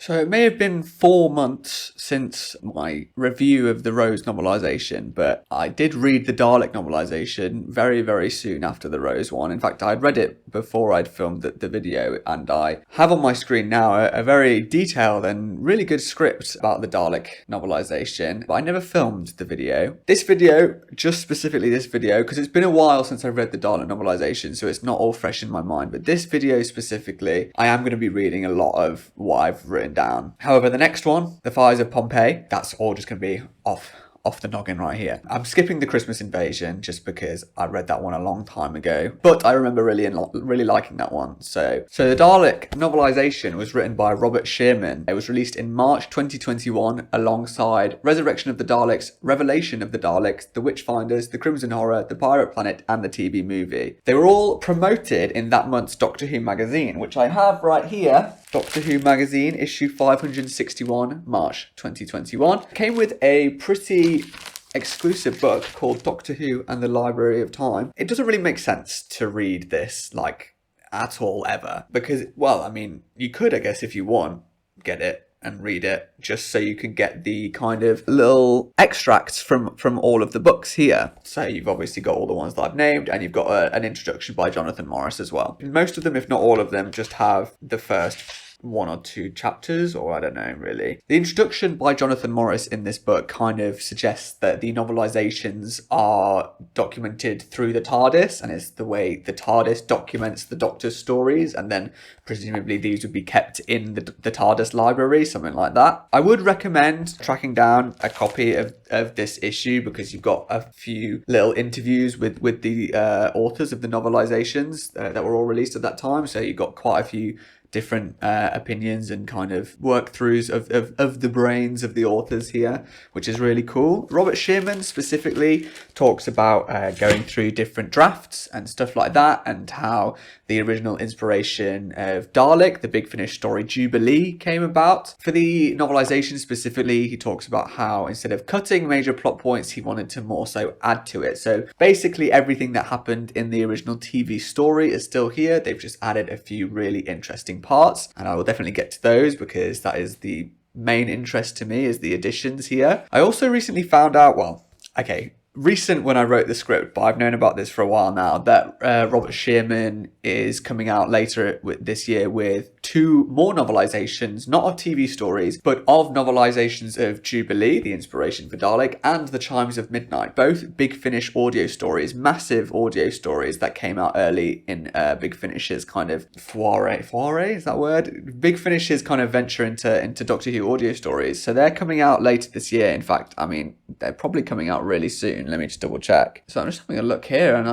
So it may have been 4 months since my review of the Rose novelisation, but I did read the Dalek novelisation very, very soon after the Rose one. In fact, I'd read it before I'd filmed the video, and I have on my screen now a very detailed and really good script about the Dalek novelisation, but I never filmed the video. This video, just specifically this video, because it's been a while since I read the Dalek novelisation, so it's not all fresh in my mind, but this video specifically, I am going to be reading a lot of what I've written down. However, the next one, The Fires of Pompeii, that's all just going to be off the noggin right here. I'm skipping the Christmas Invasion just because I read that one a long time ago, but I remember really liking that one. So the Dalek novelisation was written by Robert Shearman. It was released in March 2021 alongside Resurrection of the Daleks, Revelation of the Daleks, The Witchfinders, The Crimson Horror, The Pirate Planet, and the TV movie. They were all promoted in that month's Doctor Who magazine, which I have right here. Doctor Who magazine, issue 561, March 2021. Came with a pretty exclusive book called Doctor Who and the Library of Time. It doesn't really make sense to read this, like, at all, ever. Because, well, I mean, you could, I guess, if you want, get it and read it, just so you can get the kind of little extracts from all of the books here. So you've obviously got all the ones that I've named, and you've got an introduction by Jonathan Morris as well. Most of them, if not all of them, just have the first one or two chapters, or I don't know really. The introduction by Jonathan Morris in this book kind of suggests that the novelizations are documented through the TARDIS, and it's the way the TARDIS documents the Doctor's stories, and then presumably these would be kept in the TARDIS library, something like that. I would recommend tracking down a copy of this issue, because you've got a few little interviews with the authors of the novelizations that were all released at that time, so you've got quite a few different opinions and kind of work-throughs of the brains of the authors here, which is really cool. Robert Shearman specifically talks about going through different drafts and stuff like that, and how the original inspiration of Dalek, the Big Finish story Jubilee, came about. For the novelisation specifically, he talks about how instead of cutting major plot points, he wanted to more so add to it. So basically everything that happened in the original TV story is still here. They've just added a few really interesting parts, and I will definitely get to those, because that is the main interest to me, is the additions here. I also recently found out, well, okay, recent when I wrote the script, but I've known about this for a while now, that Robert Shearman is coming out later this year with 2 more novelizations, not of TV stories, but of novelizations of Jubilee, the inspiration for Dalek, and The Chimes of Midnight, both Big Finish audio stories, massive audio stories that came out early in Big Finish's kind of foray, is that word? Big Finish's kind of venture into Doctor Who audio stories. So they're coming out later this year. In fact, I mean, they're probably coming out really soon. Let me just double check. So I'm just having a look here, and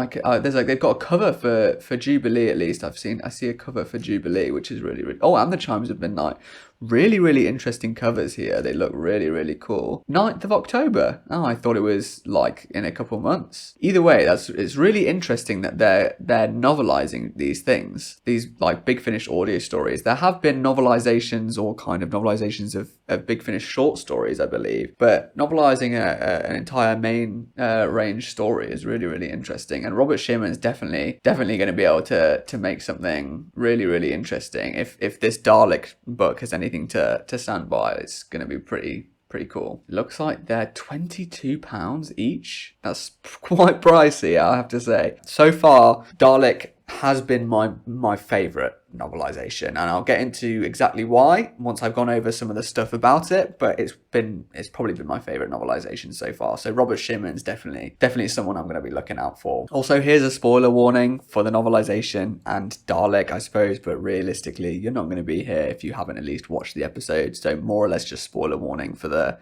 there's like, they've got a cover for Jubilee, at least. I see a cover for Jubilee, which is really, oh, and The Chimes of Midnight. Really interesting covers here. They look really cool. 9th of October. Oh, I thought it was like in a couple months. Either way, it's really interesting that they're novelizing these things. These like Big Finish audio stories. There have been novelizations, or kind of novelizations of Big Finish short stories, I believe. But novelizing an entire main range story is really interesting. And Robert Shearman is definitely going to be able to make something really interesting. If this Dalek book has anything to stand by, it's going to be pretty cool. Looks like they're £22 each. That's quite pricey, I have to say. So far, Dalek has been my favourite novelisation, and I'll get into exactly why once I've gone over some of the stuff about it, but it's probably been my favourite novelisation so far. So Robert Shearman's definitely someone I'm going to be looking out for. Also, here's a spoiler warning for the novelisation and Dalek, I suppose, but realistically you're not going to be here if you haven't at least watched the episode, so more or less just spoiler warning for the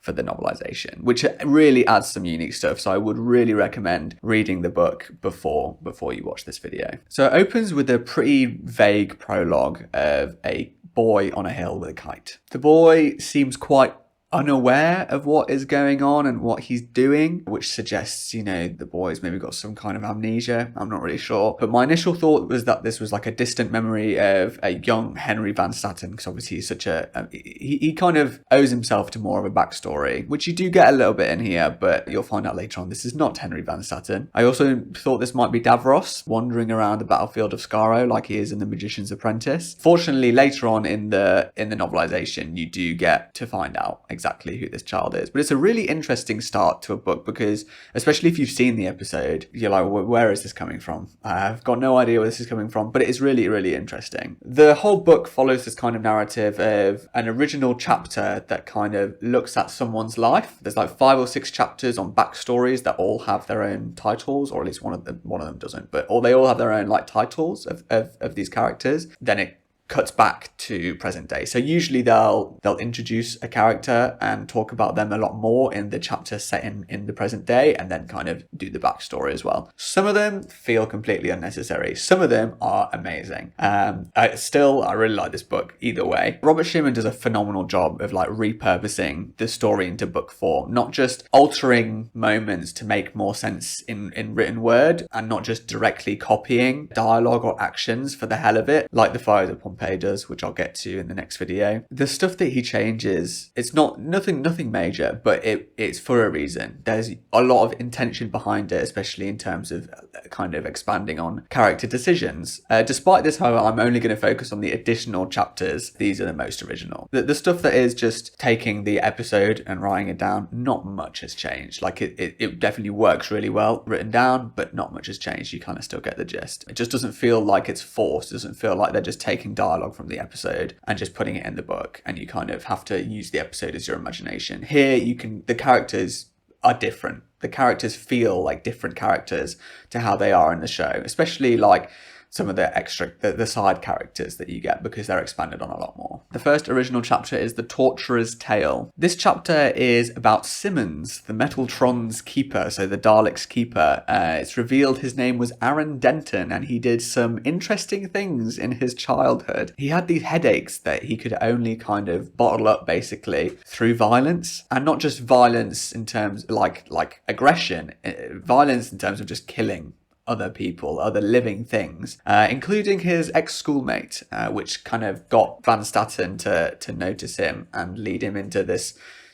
novelisation, which really adds some unique stuff. So I would really recommend reading the book before you watch this video. So it opens with a pretty vague prologue of a boy on a hill with a kite. The boy seems quite unaware of what is going on and what he's doing, which suggests, the boy's maybe got some kind of amnesia. I'm not really sure. But my initial thought was that this was like a distant memory of a young Henry Van Statten, because obviously he's such he kind of owes himself to more of a backstory, which you do get a little bit in here, but you'll find out later on this is not Henry Van Statten. I also thought this might be Davros wandering around the battlefield of Skaro like he is in The Magician's Apprentice. Fortunately, later on in the novelisation, you do get to find out exactly who this child is. But it's a really interesting start to a book because, especially if you've seen the episode, you're like, well, where is this coming from? I've got no idea where this is coming from, but it is really, really interesting. The whole book follows this kind of narrative of an original chapter that kind of looks at someone's life. There's like 5 or 6 chapters on backstories that all have their own titles, or at least one of them doesn't, but they all have their own like titles of these characters. Then it cuts back to present day. So usually they'll introduce a character and talk about them a lot more in the chapter set in the present day, and then kind of do the backstory as well. Some of them feel completely unnecessary. Some of them are amazing. I really like this book either way. Robert Shearman does a phenomenal job of like repurposing the story into book form, not just altering moments to make more sense in written word, and not just directly copying dialogue or actions for the hell of it, like the Fires of Pompeii does, which I'll get to in the next video. The stuff that he changes, it's not nothing major, but it's for a reason. There's a lot of intention behind it, especially in terms of kind of expanding on character decisions. Despite this, however, I'm only going to focus on the additional chapters. These are the most original. The stuff that is just taking the episode and writing it down, not much has changed. Like it definitely works really well written down, but not much has changed. You kind of still get the gist. It just doesn't feel like it's forced. It doesn't feel like they're just taking dialogue from the episode and just putting it in the book, and you kind of have to use the episode as your imagination. Here the characters are different. The characters feel like different characters to how they are in the show, especially like some of the side characters that you get, because they're expanded on a lot more. The first original chapter is The Torturer's Tale. This chapter is about Simmons, the Metaltron's keeper, so the Dalek's keeper. It's revealed his name was Aaron Denton, and he did some interesting things in his childhood. He had these headaches that he could only kind of bottle up, basically, through violence, and not just violence in terms like aggression, violence in terms of just killing other people, other living things, including his ex-schoolmate, which kind of got Van Statten to notice him and lead him into this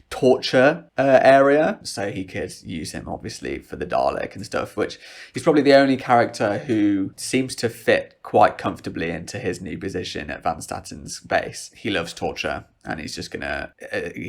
torture area, so he could use him obviously for the Dalek and stuff, which he's probably the only character who seems to fit quite comfortably into his new position at Van Statten's base. He loves torture, and he's just gonna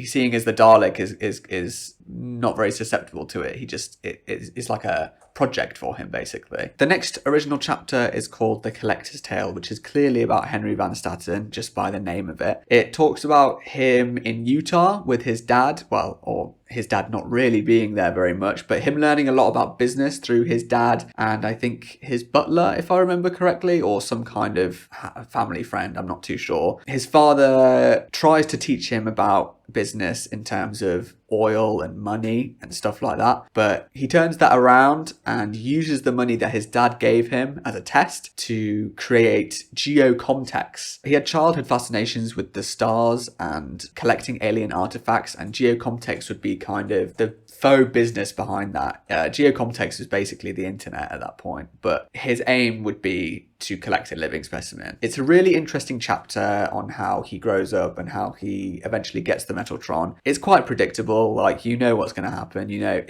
seeing as the Dalek is not very susceptible to it. It's like a project for him, basically. The next original chapter is called The Collector's Tale, which is clearly about Henry Van Statten, just by the name of it. It talks about him in Utah with his dad, or his dad not really being there very much, but him learning a lot about business through his dad and I think his butler, if I remember correctly, or some kind of family friend, I'm not too sure. His father tries to teach him about business in terms of oil and money and stuff like that, but he turns that around and uses the money that his dad gave him as a test to create geocomtex. He had childhood fascinations with the stars and collecting alien artifacts, and geocomtex would be kind of the faux business behind that. Geocomtex was basically the internet at that point, but his aim would be to collect a living specimen. It's a really interesting chapter on how he grows up and how he eventually gets the Metaltron. It's quite predictable, like you know what's going to happen. You know,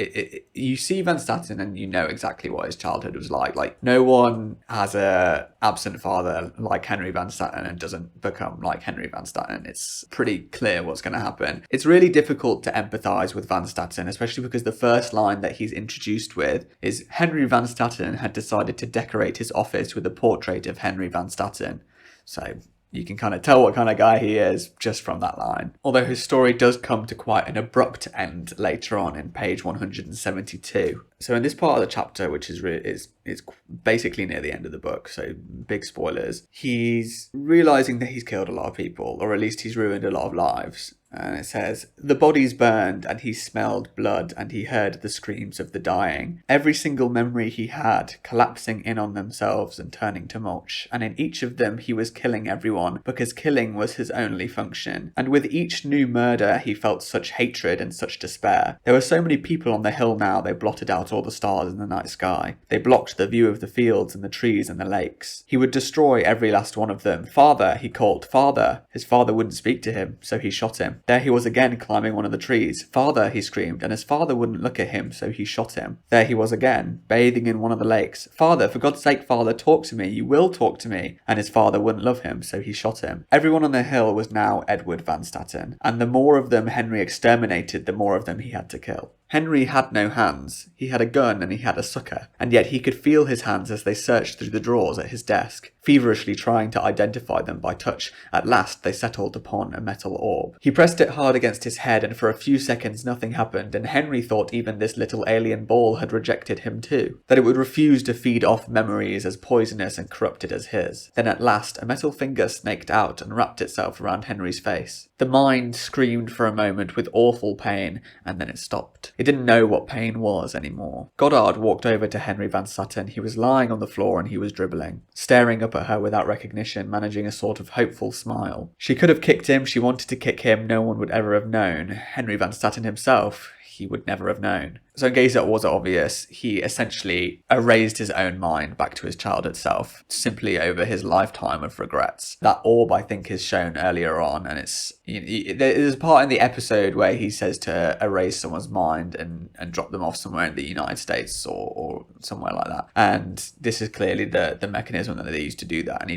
you see Van Statten and you know exactly what his childhood was like. Like no one has a absent father like Henry Van Statten and doesn't become like Henry Van Statten. It's pretty clear what's going to happen. It's really difficult to empathize with Van Statten, especially because the first line that he's introduced with is Henry Van Statten had decided to decorate his office with a portrait of Henry Van Statten. So you can kind of tell what kind of guy he is just from that line. Although his story does come to quite an abrupt end later on in page 172. So in this part of the chapter, which is basically near the end of the book, so big spoilers, he's realizing that he's killed a lot of people, or at least he's ruined a lot of lives. And it says, "The bodies burned, and he smelled blood, and he heard the screams of the dying. Every single memory he had, collapsing in on themselves and turning to mush. And in each of them he was killing everyone, because killing was his only function. And with each new murder he felt such hatred and such despair. There were so many people on the hill now they blotted out all the stars in the night sky. They blocked the view of the fields and the trees and the lakes. He would destroy every last one of them. Father, he called, father. His father wouldn't speak to him, so he shot him. There he was again climbing one of the trees. Father, he screamed, and his father wouldn't look at him, so he shot him. There he was again, bathing in one of the lakes. Father, for God's sake, father, talk to me. You will talk to me. And his father wouldn't love him, so he shot him. Everyone on the hill was now Edward Van Statten, and the more of them Henry exterminated, the more of them he had to kill. Henry had no hands. He had a gun and he had a sucker, and yet he could feel his hands as they searched through the drawers at his desk, feverishly trying to identify them by touch. At last they settled upon a metal orb. He pressed it hard against his head, and for a few seconds nothing happened, and Henry thought even this little alien ball had rejected him too, that it would refuse to feed off memories as poisonous and corrupted as his. Then at last a metal finger snaked out and wrapped itself around Henry's face. The mind screamed for a moment with awful pain, and then it stopped. It didn't know what pain was anymore. Goddard walked over to Henry Van Statten. He was lying on the floor and he was dribbling, staring up at her without recognition, managing a sort of hopeful smile. She could have kicked him. She wanted to kick him. No one would ever have known. Henry Van Statten himself, he would never have known. So in case it was obvious, he essentially erased his own mind back to his childhood self, simply over his lifetime of regrets. That orb, I think, is shown earlier on, and it's there's a part in the episode where he says to erase someone's mind and drop them off somewhere in the United States or somewhere like that. And this is clearly the mechanism that they used to do that, and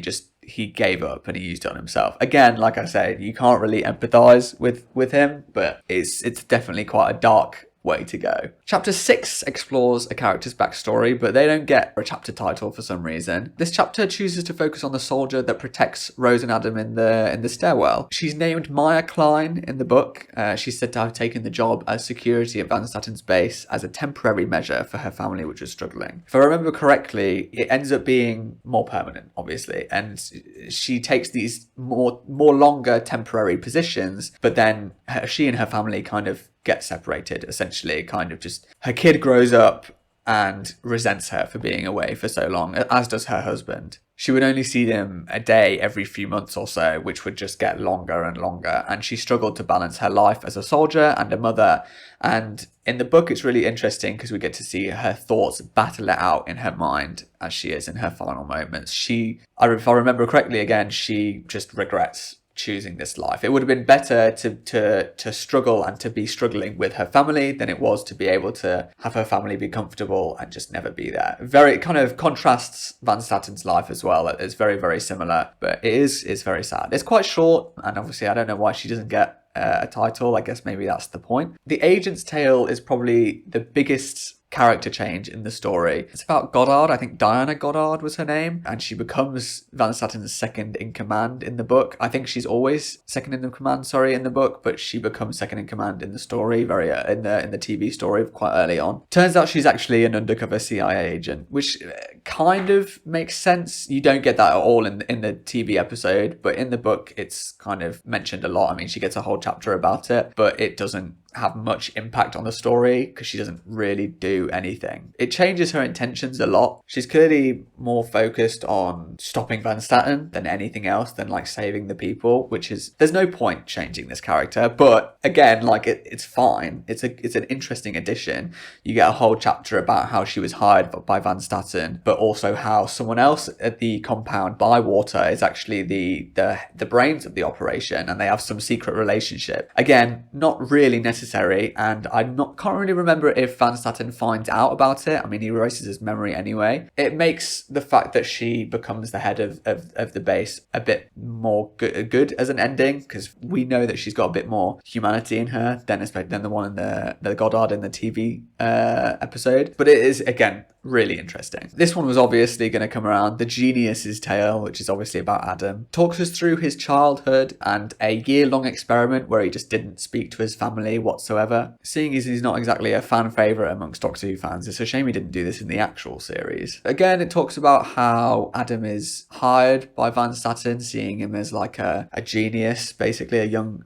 he gave up and he used it on himself. Again, like I said, you can't really empathize with him, but it's definitely quite a dark way to go. Chapter 6 explores a character's backstory, but they don't get a chapter title for some reason. This chapter chooses to focus on the soldier that protects Rose and Adam in the stairwell. She's named Maya Klein in the book. She's said to have taken the job as security at Van Statten's base as a temporary measure for her family, which was struggling. If I remember correctly, it ends up being more permanent, obviously, and she takes these more longer temporary positions, but then she and her family kind of get separated, essentially. Kind of just her kid grows up and resents her for being away for so long, as does her husband. She would only see them a day every few months or so, which would just get longer and longer, and she struggled to balance her life as a soldier and a mother. And in the book it's really interesting because we get to see her thoughts battle it out in her mind as she is in her final moments. If I remember correctly, again, she just regrets choosing this life. It would have been better to struggle and to be struggling with her family than it was to be able to have her family be comfortable and just never be there. Very kind of contrasts Van Statten's life as well. It's very, very similar, but it's very sad. It's quite short, and obviously I don't know why she doesn't get a title. I guess maybe that's the point. The Agent's Tale is probably the biggest character change in the story. It's about Goddard. I think Diana Goddard was her name, and she becomes Van Statten's second in command in the book. I think she's always second in command, in the book, but she becomes second in command in the story, in the TV story quite early on. Turns out she's actually an undercover CIA agent, which kind of makes sense. You don't get that at all in the TV episode, but in the book it's kind of mentioned a lot. I mean, she gets a whole chapter about it, but it doesn't have much impact on the story because she doesn't really do anything. It changes her intentions a lot. She's clearly more focused on stopping Van Statten than anything else, than like saving the people, which is, there's no point changing this character, but again, like it's fine. It's an interesting addition. You get a whole chapter about how she was hired by Van Statten, but also how someone else at the compound, Bywater, is actually the brains of the operation, and they have some secret relationship. Again, not really necessary, and can't really remember if Van Statten finds out about it. I mean, he erases his memory anyway. It makes the fact that she becomes the head of the base a bit more good as an ending, because we know that she's got a bit more humanity in her than the one in the Goddard in the TV episode. But it is, again, really interesting. This one was obviously going to come around. The Genius's Tale, which is obviously about Adam, talks us through his childhood and a year-long experiment where he just didn't speak to his family whatsoever. Seeing as he's not exactly a fan favourite amongst Doctor Who fans, it's a shame he didn't do this in the actual series. Again, it talks about how Adam is hired by Van Statten, seeing him as like a genius, basically a young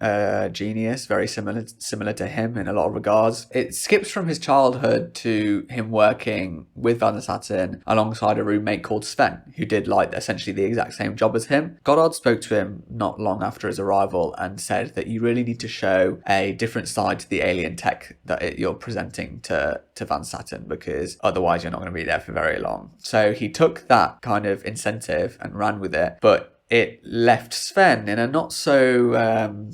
genius, very similar to him in a lot of regards. It skips from his childhood to him working with Van Statten alongside a roommate called Sven, who did like essentially the exact same job as him. Goddard spoke to him not long after his arrival and said that you really need to show a different side to the alien tech that you're presenting to Van Statten, because otherwise you're not going to be there for very long. So he took that kind of incentive and ran with it, but it left Sven in a not so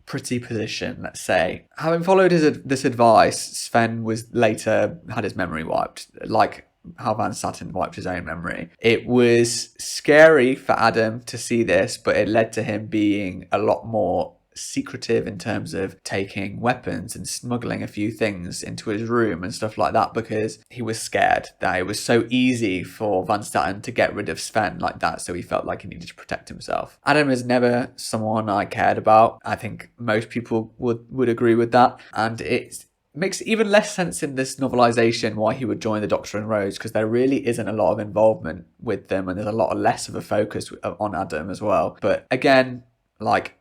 pretty position, let's say. Having followed this advice, Sven was later had his memory wiped, like how Van Statten wiped his own memory. It was scary for Adam to see this, but it led to him being a lot more secretive in terms of taking weapons and smuggling a few things into his room and stuff like that, because he was scared that it was so easy for Van Statten to get rid of Sven like that, so he felt like he needed to protect himself. Adam is never someone I cared about. I think most people would agree with that, and it makes even less sense in this novelisation why he would join the Doctor and Rose, because there really isn't a lot of involvement with them and there's a lot less of a focus on Adam as well. But again, like,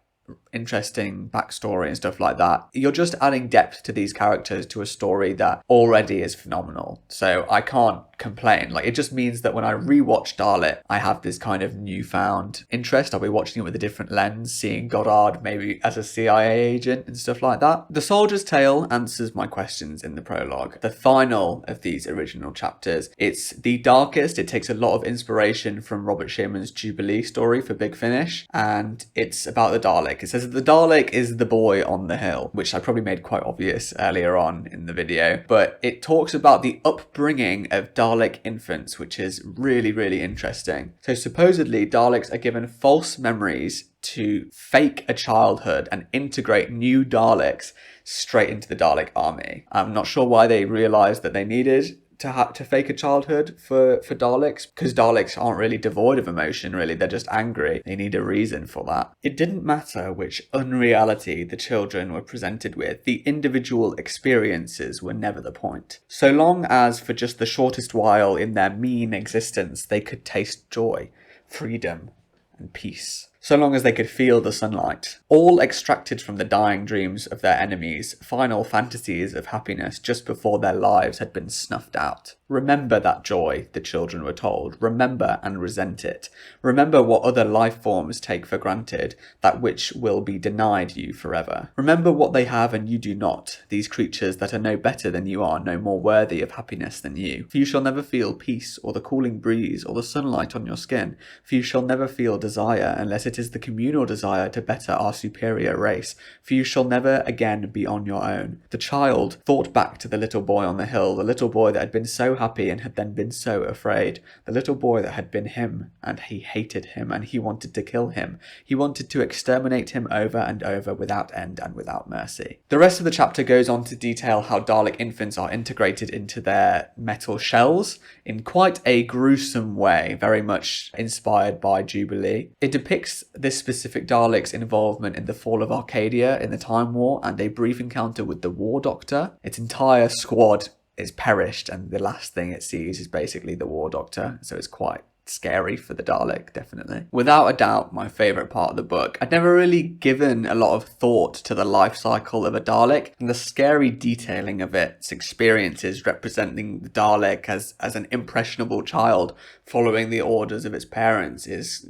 interesting backstory and stuff like that. You're just adding depth to these characters to a story that already is phenomenal. So I can't complain. Like, it just means that when I rewatch Dalek, I have this kind of newfound interest. I'll be watching it with a different lens, seeing Goddard maybe as a CIA agent and stuff like that. The Soldier's Tale answers my questions in the prologue. The final of these original chapters, it's the darkest. It takes a lot of inspiration from Robert Shearman's Jubilee story for Big Finish, and it's about the Dalek. It says that the Dalek is the boy on the hill, which I probably made quite obvious earlier on in the video, but it talks about the upbringing of Dalek infants, which is really, really interesting. So supposedly Daleks are given false memories to fake a childhood and integrate new Daleks straight into the Dalek army. I'm not sure why they realised that they needed to fake a childhood for Daleks, because Daleks aren't really devoid of emotion, really. They're just angry. They need a reason for that. It didn't matter which unreality the children were presented with. The individual experiences were never the point. So long as for just the shortest while in their mean existence they could taste joy, freedom, and peace. So long as they could feel the sunlight. All extracted from the dying dreams of their enemies, final fantasies of happiness just before their lives had been snuffed out. Remember that joy, the children were told. Remember and resent it. Remember what other life forms take for granted, that which will be denied you forever. Remember what they have and you do not, these creatures that are no better than you are, no more worthy of happiness than you. For you shall never feel peace, or the cooling breeze, or the sunlight on your skin. For you shall never feel desire, unless it is the communal desire to better our superior race. For you shall never again be on your own. The child thought back to the little boy on the hill, the little boy that had been so happy and had then been so afraid, the little boy that had been him, and he hated him, and he wanted to kill him. He wanted to exterminate him over and over without end and without mercy. The rest of the chapter goes on to detail how Dalek infants are integrated into their metal shells in quite a gruesome way, very much inspired by Jubilee. It depicts this specific Dalek's involvement in the fall of Arcadia in the Time War and a brief encounter with the War Doctor. Its entire squad is perished, and the last thing it sees is basically the War Doctor, so it's quite scary for the Dalek, definitely. Without a doubt, my favourite part of the book. I'd never really given a lot of thought to the life cycle of a Dalek, and the scary detailing of its experiences representing the Dalek as an impressionable child following the orders of its parents is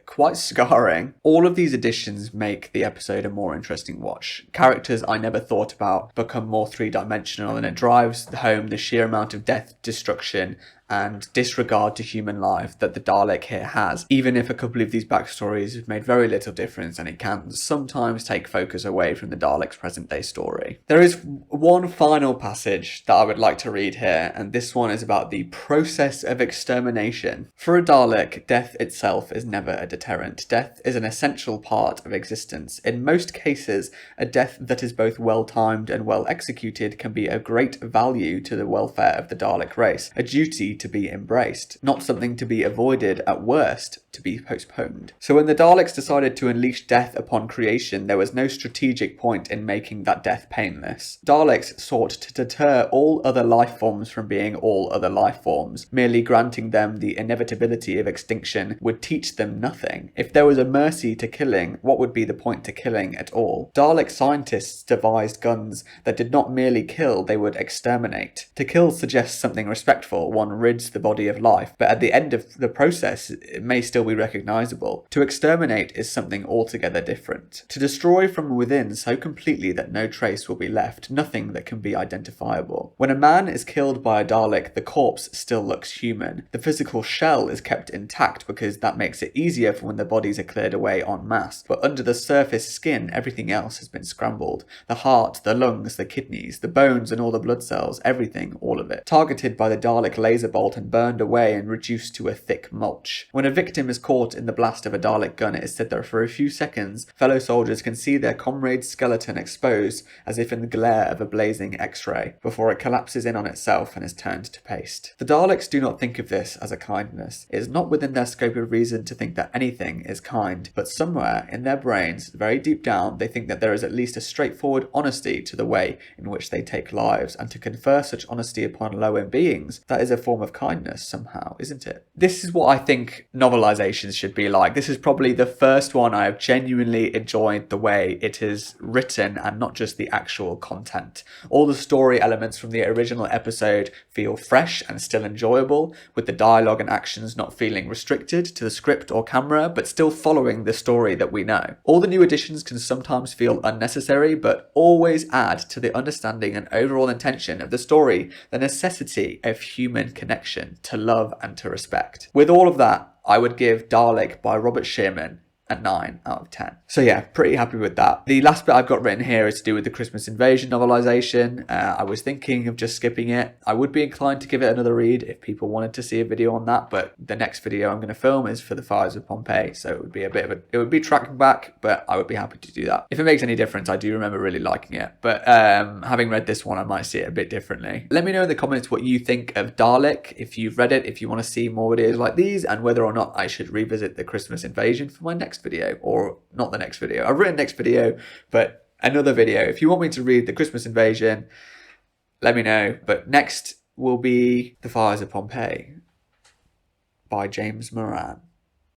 quite scarring. All of these additions make the episode a more interesting watch. Characters I never thought about become more three-dimensional, and it drives home the sheer amount of death, destruction, and disregard to human life that the Dalek here has, even if a couple of these backstories have made very little difference and it can sometimes take focus away from the Dalek's present day story. There is one final passage that I would like to read here, and this one is about the process of extermination. For a Dalek, death itself is never a deterrent. Death is an essential part of existence. In most cases, a death that is both well-timed and well executed can be of great value to the welfare of the Dalek race, a duty to be embraced, not something to be avoided, at worst, to be postponed. So when the Daleks decided to unleash death upon creation, there was no strategic point in making that death painless. Daleks sought to deter all other life forms from being all other life forms. Merely granting them the inevitability of extinction would teach them nothing. If there was a mercy to killing, what would be the point to killing at all? Dalek scientists devised guns that did not merely kill, they would exterminate. To kill suggests something respectful, one rids the body of life, but at the end of the process, it may still be recognizable. To exterminate is something altogether different. To destroy from within so completely that no trace will be left, nothing that can be identifiable. When a man is killed by a Dalek, the corpse still looks human. The physical shell is kept intact because that makes it easier for when the bodies are cleared away en masse, but under the surface skin, everything else has been scrambled. The heart, the lungs, the kidneys, the bones and all the blood cells, everything, all of it. Targeted by the Dalek laser bolt and burned away and reduced to a thick mulch. When a victim is caught in the blast of a Dalek gun, it is said that for a few seconds, fellow soldiers can see their comrade's skeleton exposed as if in the glare of a blazing X-ray, before it collapses in on itself and is turned to paste. The Daleks do not think of this as a kindness. It is not within their scope of reason to think that anything is kind, but somewhere in their brains, very deep down, they think that there is at least a straightforward honesty to the way in which they take lives, and to confer such honesty upon lower beings, that is a form of kindness somehow, isn't it? This is what I think novelizations should be like. This is probably the first one I have genuinely enjoyed the way it is written and not just the actual content. All the story elements from the original episode feel fresh and still enjoyable, with the dialogue and actions not feeling restricted to the script or camera, but still following the story that we know. All the new additions can sometimes feel unnecessary, but always add to the understanding and overall intention of the story, the necessity of human connection, to love and to respect. With all of that, I would give Dalek by Robert Shearman a 9 out of 10. So yeah, pretty happy with that. The last bit I've got written here is to do with the Christmas Invasion novelisation. I was thinking of just skipping it. I would be inclined to give it another read if people wanted to see a video on that, but the next video I'm going to film is for the fires of Pompeii, so it would be it would be tracking back, but I would be happy to do that. If it makes any difference, I do remember really liking it, but having read this one, I might see it a bit differently. Let me know in the comments what you think of Dalek, if you've read it, if you want to see more videos like these, and whether or not I should revisit the Christmas Invasion for my next video, or not the next video. I've written next video, but another video. If you want me to read the Christmas Invasion, let me know. But next will be The Fires of Pompeii by James Moran.